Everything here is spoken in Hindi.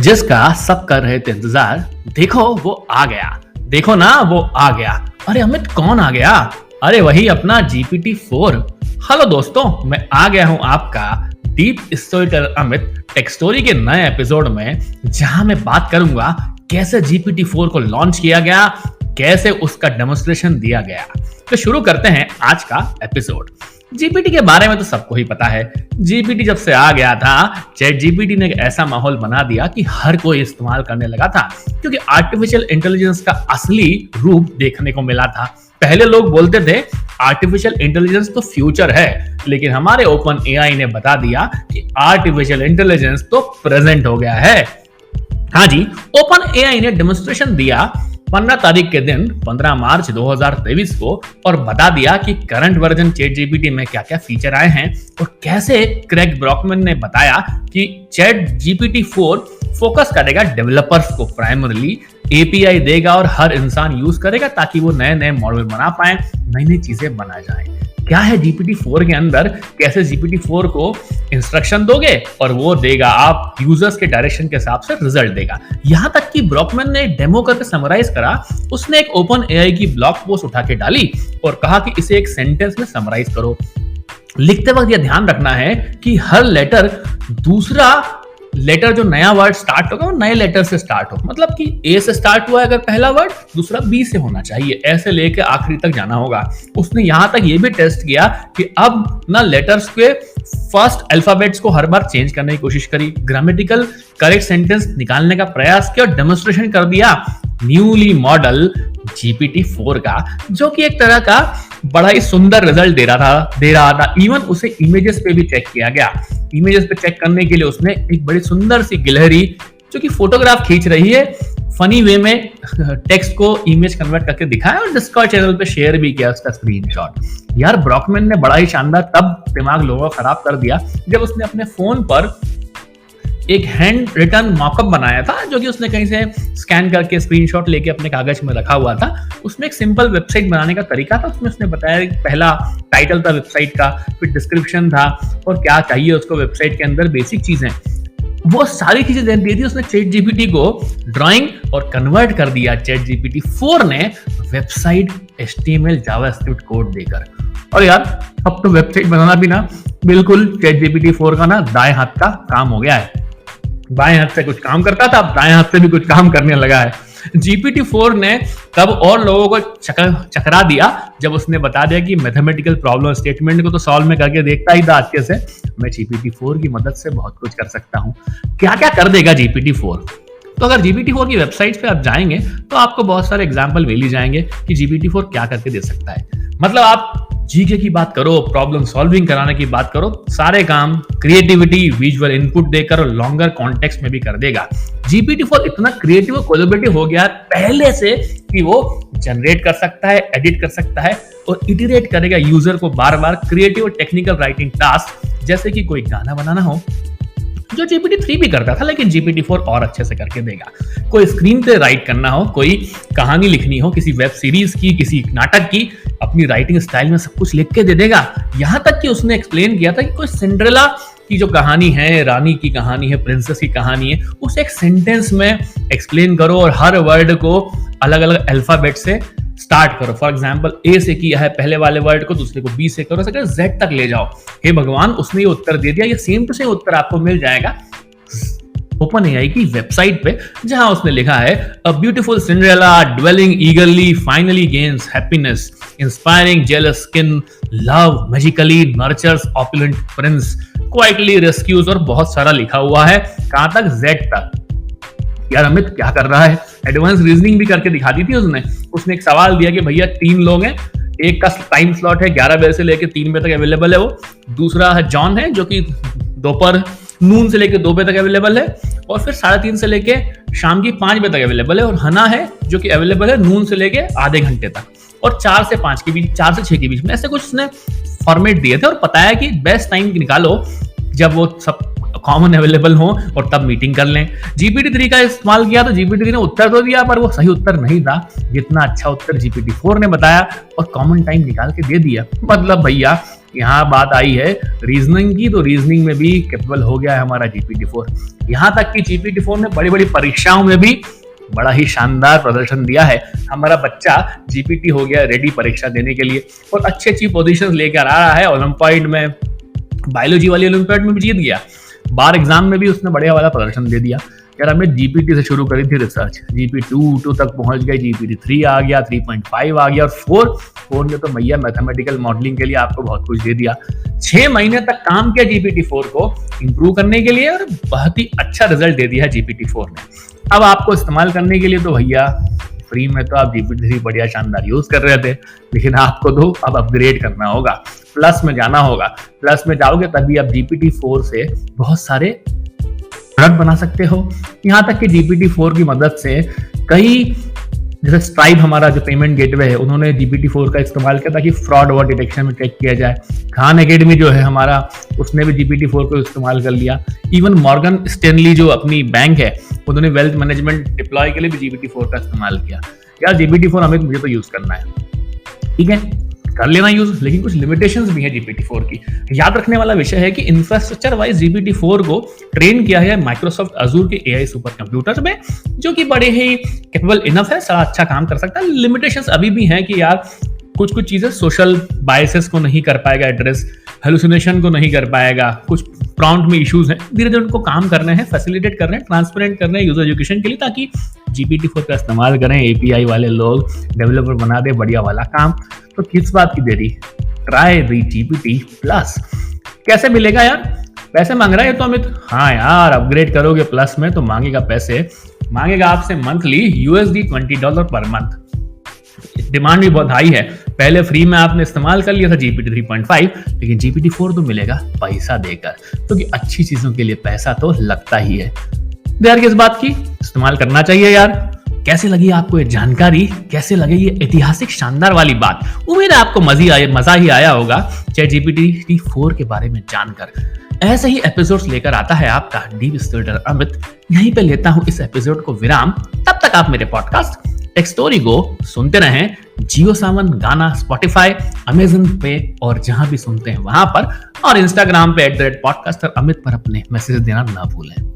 जिसका सब कर रहे थे इंतजार। देखो वो आ गया, देखो ना वो आ गया। अरे अमित कौन आ गया? अरे वही अपना GPT-4। हेलो दोस्तों, मैं आ गया हूं आपका deep story teller Amit take story के नए एपिसोड में, जहां मैं बात करूंगा कैसे GPT-4 को लॉन्च किया गया, कैसे उसका डेमोन्स्ट्रेशन दिया गया। तो शुरू करते हैं आज का एपिसोड। जीपीटी के बारे में तो सबको ही पता है। जीपीटी जब से आ गया था, चैट जीपीटी ने एक ऐसा माहौल बना दिया कि हर कोई इस्तेमाल करने लगा था, क्योंकि आर्टिफिशियल इंटेलिजेंस का असली रूप देखने को मिला था। पहले लोग बोलते थे आर्टिफिशियल इंटेलिजेंस तो फ्यूचर है, लेकिन हमारे ओपन एआई ने बता दिया कि आर्टिफिशियल इंटेलिजेंस तो प्रेजेंट हो गया है। हाँ जी, ओपन एआई ने डेमोन्स्ट्रेशन दिया 15 तारीख के दिन 15 मार्च 2023 को, और बता दिया कि करंट वर्जन चैट जीपीटी में क्या क्या फीचर आए हैं और कैसे क्रेग ब्रॉकमैन ने बताया कि चैट GPT-4 फोकस करेगा डेवलपर्स को, प्राइमरली एपीआई देगा और हर इंसान यूज करेगा ताकि वो नए नए मॉडल बना पाए, नई नई चीजें बना जाए। क्या है GPT-4 के अंदर, कैसे GPT-4 को इंस्ट्रक्शन दोगे और वो देगा, आप यूजर्स के डायरेक्शन के हिसाब से रिजल्ट देगा। यहां तक कि ब्रॉकमैन ने डेमो करके समराइज करा। उसने एक ओपन एआई की ब्लॉग पोस्ट उठा के डाली और कहा कि इसे एक सेंटेंस में समराइज करो। लिखते वक्त यह ध्यान रखना है कि हर लेटर, दूसरा लेटर जो नया वर्ड स्टार्ट होगा वो नए लेटर से स्टार्ट हो, मतलब कि ए से स्टार्ट हुआ है अगर पहला वर्ड, दूसरा बी से होना चाहिए, ऐसे लेके आखिरी तक जाना होगा। उसने यहां तक ये भी टेस्ट किया कि अब ना लेटर्स के फर्स्ट अल्फाबेट्स को हर बार चेंज करने की कोशिश करी, ग्रामेटिकल करेक्ट सेंटेंस निकालने का प्रयास किया और डेमोन्स्ट्रेशन कर दिया न्यूली मॉडल GPT-4 का, जो कि एक तरह का बड़ा ही सुंदर रिजल्ट दे रहा था। इवन उसे इमेजेस पे भी चेक किया गया। इमेजेस पे चेक करने के लिए उसने एक बड़ी सुंदर सी गिलहरी जो कि फोटोग्राफ खींच रही है, फनी वे में टेक्स्ट को इमेज कन्वर्ट करके दिखाया और डिस्कॉर्ड चैनल पे शेयर भी किया उसका स्क्रीनशॉट। यार ब्रॉकमैन ने बड़ा ही शानदार तब दिमाग लोगों का खराब कर दिया जब उसने अपने फोन पर एक हैंड रिटन मॉकअप बनाया था, जो कि उसने कहीं से स्कैन करके स्क्रीनशॉट लेके अपने कागज में रखा हुआ था। उसमें एक सिंपल वेबसाइट बनाने का तरीका था। उसमें उसने बताया कि पहला टाइटल था वेबसाइट का, फिर डिस्क्रिप्शन था और क्या चाहिए उसको वेबसाइट के अंदर, बेसिक चीजें, वो सारी चीजें दे दी थी उसने चैट जीपीटी को। ड्राइंग और कन्वर्ट कर दिया चैट GPT-4 ने वेबसाइट HTML जावास्क्रिप्ट कोड देकर। और यार अब तो वेबसाइट बनाना भी ना बिल्कुल चैट GPT-4 का ना दाएं हाथ का काम हो गया है। बाएं हाथ से कुछ काम करता था, अब दाएं हाथ से भी कुछ काम करने लगा है। GPT-4 ने तब और लोगों को चकरा दिया जब उसने बता दिया कि मैथमेटिकल प्रॉब्लम स्टेटमेंट को तो सॉल्व में करके देखता ही था अच्छे से, मैं GPT-4 की मदद से बहुत कुछ कर सकता हूं। क्या क्या कर देगा GPT-4? तो अगर GPT-4 की वेबसाइट पे आप जाएंगे तो आपको बहुत सारे एग्जाम्पल मिल ही जाएंगे कि GPT-4 क्या करके दे सकता है। मतलब आप जीके की बात करो, प्रॉब्लम सॉल्विंग कराने की बात करो, सारे काम क्रिएटिविटी, विजुअल इनपुट देकर और लॉन्गर कॉन्टेक्स्ट में भी कर देगा। GPT-4 इतना क्रिएटिव और कोलैबोरेटिव हो गया पहले से कि वो जनरेट कर सकता है, एडिट कर सकता है और इटरेट करेगा यूजर को बार बार क्रिएटिव और टेक्निकल राइटिंग टास्क, जैसे कि कोई गाना बनाना हो, जो GPT-3 भी करता था, लेकिन GPT-4 और अच्छे से करके देगा। कोई स्क्रीन पे राइट करना हो, कोई कहानी लिखनी हो, किसी वेब सीरीज की, किसी नाटक की, अपनी राइटिंग स्टाइल में सब कुछ लिख के दे देगा। यहां तक कि उसने एक्सप्लेन किया था कि कोई सिंड्रेला की जो कहानी है, रानी की कहानी है, प्रिंसेस की कहानी है, उसे एक सेंटेंस में एक्सप्लेन करो और हर वर्ड को अलग अलग अल्फाबेट से स्टार्ट करो। फॉर एग्जाम्पल ए से किया है पहले वाले वर्ड को, दूसरे को बी से करो, जेड तक ले जाओ। हे भगवान, उसने ये उत्तर दे दिया। ये सेम टू सेम उत्तर आपको मिल जाएगा ओपन एआई की वेबसाइट पे, जहां उसने लिखा है a beautiful Cinderella dwelling ईगरली finally gains happiness, inspiring jealous skin, love magically nurtures opulent Prince, quietly rescues, और बहुत सारा लिखा हुआ है। कहां तक? जेड तक। यार अमित क्या कर रहा है? एडवांस रीजनिंग भी करके दिखा दी थी उसने एक सवाल दिया कि भैया 3 लोग हैं, एक का टाइम स्लॉट है 11 बजे से लेकर 3 बजे तक अवेलेबल है वो, दूसरा है जॉन है जो कि दोपहर नून से लेकर 2 बजे तक अवेलेबल है, और फिर 3:30 से लेकर शाम की 5 बजे तक अवेलेबल है, और हना है जो कि अवेलेबल है नून से लेकर आधे घंटे तक, और 4 से 5 के बीच, 4 से 6 के बीच में। ऐसे कुछ उसने फॉर्मेट दिए थे और बताया कि बेस्ट टाइम निकालो जब वो सब कॉमन अवेलेबल हो और तब मीटिंग कर लें। GPT-3 का इस्तेमाल किया तो GPT-3 ने उत्तर तो दिया, पर वो सही उत्तर नहीं था जितना अच्छा उत्तर GPT-4 ने बताया और कॉमन टाइम निकाल के दे दिया। मतलब भैया यहाँ बात आई है रीजनिंग की, तो रीजनिंग में भी कैपेबल हो गया है हमारा GPT-4। यहाँ तक कि GPT-4 ने बड़ी बड़ी परीक्षाओं में भी बड़ा ही शानदार प्रदर्शन दिया है। हमारा बच्चा GPT हो गया रेडी परीक्षा देने के लिए और अच्छी अच्छी पोजीशंस लेकर आ रहा है। ओलंपियाड में, बायोलॉजी वाली ओलंपियाड में भी जीत गया, बार एग्जाम में भी उसने बढ़िया वाला प्रदर्शन दे दिया। यार हमने GPT से शुरू करी थी रिसर्च, GPT-2 तक पहुंच गए, GPT-3 आ गया, 3.5 आ गया और 4 ने तो भैया मैथमेटिकल मॉडलिंग के लिए आपको बहुत कुछ दे दिया। 6 महीने तक काम किया GPT-4 को इंप्रूव करने के लिए और बहुत ही अच्छा रिजल्ट दे दिया GPT-4 ने। अब आपको इस्तेमाल करने के लिए तो भैया फ्री में तो आप GPT-3 बढ़िया शानदार यूज कर रहे थे, लेकिन आपको तो अब अपग्रेड करना होगा, प्लस में जाना होगा। प्लस में जाओगे तभी आप GPT-4 से बहुत सारे प्रोडक्ट बना सकते हो। यहाँ तक कि GPT-4 की मदद से कई, जैसे स्ट्राइप हमारा जो पेमेंट गेटवे है, उन्होंने GPT-4 का इस्तेमाल किया ताकि फ्रॉड और डिटेक्शन में चेक किया जाए। खान एकेडमी जो है हमारा, उसने भी GPT-4 को इस्तेमाल कर लिया। इवन मॉर्गन स्टैनली जो अपनी बैंक है, उन्होंने वेल्थ मैनेजमेंट डिप्लॉय के लिए भी GPT-4 का इस्तेमाल किया। यार GPT-4 हमें मुझे तो यूज करना है, ठीक है, कर लेना यूज, लेकिन कुछ लिमिटेशंस भी है GPT-4 की। याद रखने वाला विषय है कि इंफ्रास्ट्रक्चर वाइज GPT-4 को ट्रेन किया है माइक्रोसॉफ्ट अजूर के AI सुपर कंप्यूटर में, जो कि बड़े ही कैपेबल इनफ है, सारा अच्छा काम कर सकता है। लिमिटेशंस अभी भी हैं कि यार कुछ चीजें सोशल बायसेस को नहीं कर पाएगा एड्रेस, हेलुसिनेशन को नहीं कर पाएगा, कुछ प्रॉम्प्ट में इश्यूज हैं, धीरे धीरे उनको काम करने हैं, फैसिलिटेट करने हैं, ट्रांसपेरेंट करने हैं यूजर एजुकेशन के लिए, ताकि GPT-4 का इस्तेमाल करें, API वाले लोग, डेवलपर बना दे बढ़िया वाला काम। तो किस बात की देरी, ट्राई दी GPT+। कैसे मिलेगा यार, पैसे मांग रहा है तो अमित? हाँ यार, अपग्रेड करोगे प्लस में तो मांगेगा पैसे, मांगेगा आपसे मंथली $20 पर मंथ। डिमांड भी बहुत हाई है। पहले फ्री में आपने इस्तेमाल कर लिया था GPT-3.5, लेकिन GPT-4 तो मिलेगा पैसा देकर, क्योंकि अच्छी चीजों के लिए पैसा तो लगता ही है। देर किस बात की, इस्तेमाल करना चाहिए यार। कैसे लगी आपको ये जानकारी, कैसे लगे ये ऐतिहासिक शानदार वाली बात? उम्मीद है आपको मजा ही आया होगा GPT-4 के बारे में जानकर। ऐसे ही एपिसोड्स लेकर आता है आपका डीप स्टोरीटेलर अमित। यहीं पे लेता हूं इस एपिसोड को विराम। तब तक आप मेरे पॉडकास्ट टेक स्टोरी को सुनते रहें, जियो सावन, गाना, स्पॉटिफाई, अमेजन पे और जहां भी सुनते हैं वहां पर, और इंस्टाग्राम पे @podcaster अमित पर अपने मैसेज देना ना भूलें।